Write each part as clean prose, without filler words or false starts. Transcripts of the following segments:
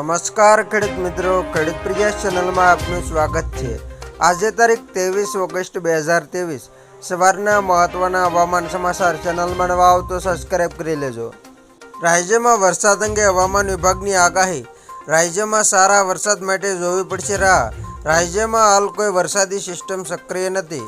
નમસ્કાર ખેડૂત મિત્રો, ખેડૂત પાર્યસ ચેનલમાં આપનું સ્વાગત છે। આજે તારીખ 23 ઓગસ્ટ 2023 સવારના મહત્વના હવામાન સમાચાર। ચેનલમાં નવા આવો તો સબસ્ક્રાઇબ કરી લેજો। રાજ્યમાં વરસાદ અંગે હવામાન વિભાગની આગાહી। રાજ્યમાં સારા વરસાદ માટે જોવી પડશે રાહ। રાજ્યમાં હાલ કોઈ વરસાદી સિસ્ટમ સક્રિય નથી।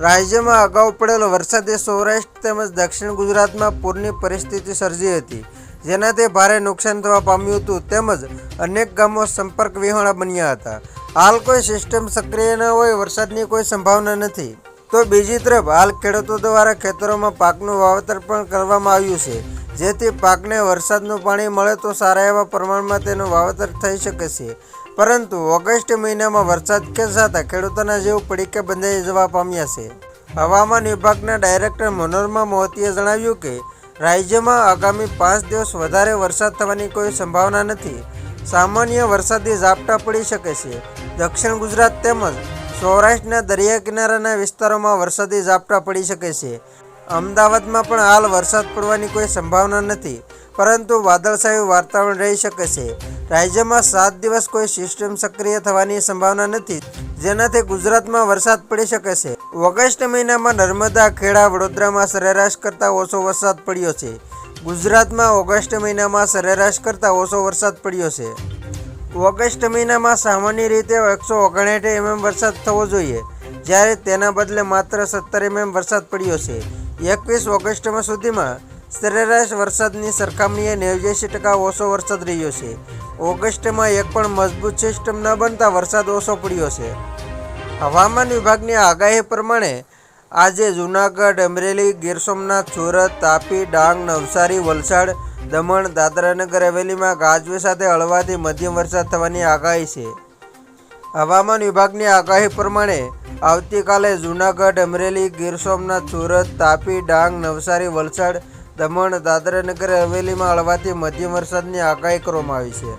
રાજ્યમાં અગાઉ પડેલો વરસાદે સૌરાષ્ટ્ર તેમજ દક્ષિણ ગુજરાતમાં પૂરની પરિસ્થિતિ સર્જી હતી, જેનાથી ભારે નુકસાન થવા પામ્યું હતું તેમજ અનેક ગામો સંપર્ક વિહોણા બન્યા હતા। હાલ કોઈ સિસ્ટમ સક્રિય ન હોય વરસાદની કોઈ સંભાવના નથી। તો બીજી તરફ હાલ ખેડૂતો દ્વારા ખેતરોમાં પાકનું વાવેતર પણ કરવામાં આવ્યું છે, જેથી પાકને વરસાદનું પાણી મળે તો સારા એવા પ્રમાણમાં તેનું વાવેતર થઈ શકે છે। પરંતુ ઓગસ્ટ મહિનામાં વરસાદ ખેંચાતા ખેડૂતોના જીવ પડીકે બંધાઈ જવા પામ્યા છે। હવામાન વિભાગના ડાયરેક્ટર મનોરમા મોહંતીએ જણાવ્યું કે રાજ્યમાં આગામી 5 દિવસ વધારે વરસાદ થવાની કોઈ સંભાવના નથી। સામાન્ય વરસાદી ઝાપટા પડી શકે છે। દક્ષિણ ગુજરાત તેમજ સૌરાષ્ટ્રના દરિયા કિનારાના વિસ્તારોમાં વરસાદી ઝાપટા પડી શકે છે। અમદાવાદમાં પણ હાલ વરસાદ પડવાની કોઈ સંભાવના નથી, પરંતુ વાદળછાયું વાતાવરણ રહી શકે છે। રાજ્યમાં 7 દિવસ કોઈ સિસ્ટમ સક્રિય થવાની સંભાવના નથી, જેનાથી ગુજરાતમાં વરસાદ પડી શકે છે। ઓગસ્ટ મહિનામાં નર્મદા, ખેડા, વડોદરામાં સરેરાશ કરતાં ઓછો વરસાદ પડ્યો છે। ગુજરાતમાં ઓગસ્ટ મહિનામાં સરેરાશ કરતાં ઓછો વરસાદ પડ્યો છે। ઓગસ્ટ મહિનામાં સામાન્ય રીતે 159 mm વરસાદ થવો જોઈએ, જ્યારે તેના બદલે માત્ર 17 mm વરસાદ પડ્યો છે। 21 ઓગસ્ટ સુધીમાં સરેરાશ વરસાદની સરખામણીએ 89% ઓછો વરસાદ રહ્યો છે। ઓગસ્ટમાં એક પણ મજબૂત સિસ્ટમ ન બનતા વરસાદ ઓછો પડ્યો છે। હવામાન વિભાગની આગાહી પ્રમાણે આજે જૂનાગઢ, અમરેલી, ગીર સોમનાથ, સુરત, તાપી, ડાંગ, નવસારી, વલસાડ, દમણ, દાદરા નગર હવેલીમાં ગાજવીજ સાથે હળવાથી મધ્યમ વરસાદ થવાની આગાહી છે। હવામાન વિભાગની આગાહી પ્રમાણે આવતીકાલે જૂનાગઢ, અમરેલી, ગીર સોમનાથ, સુરત, તાપી, ડાંગ, નવસારી, વલસાડ, દમણ, દાદરા નગર હવેલીમાં હળવાથી મધ્યમ વરસાદની આગાહી કરવામાં આવી છે।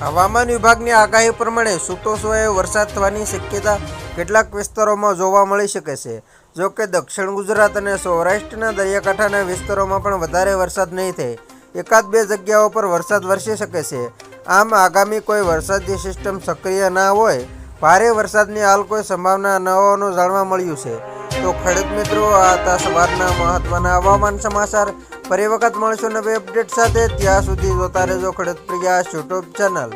હવામાન વિભાગની આગાહી પ્રમાણે છૂટોછવાયો વરસાદ થવાની શક્યતા કેટલાક વિસ્તારોમાં જોવા મળી શકે છે। જો કે દક્ષિણ ગુજરાત અને સૌરાષ્ટ્રના દરિયાકાંઠાના વિસ્તારોમાં પણ વધારે વરસાદ નહીં થાય, 1-2 જગ્યાઓ પર વરસાદ વરસી શકે છે। આમ આગામી કોઈ વરસાદી સિસ્ટમ સક્રિય ના હોય, ભારે વરસાદની હાલ કોઈ સંભાવના ન હોવાનું જાણવા મળ્યું છે। તો ખેડૂત મિત્રો, આ હતા સવારના મહત્વના હવામાન સમાચાર। ફરી વખત મળીશું નવી અપડેટ સાથે। ત્યાં સુધી જોતા રહેજો ખેડૂત પાર્યસ યુટ્યુબ ચેનલ।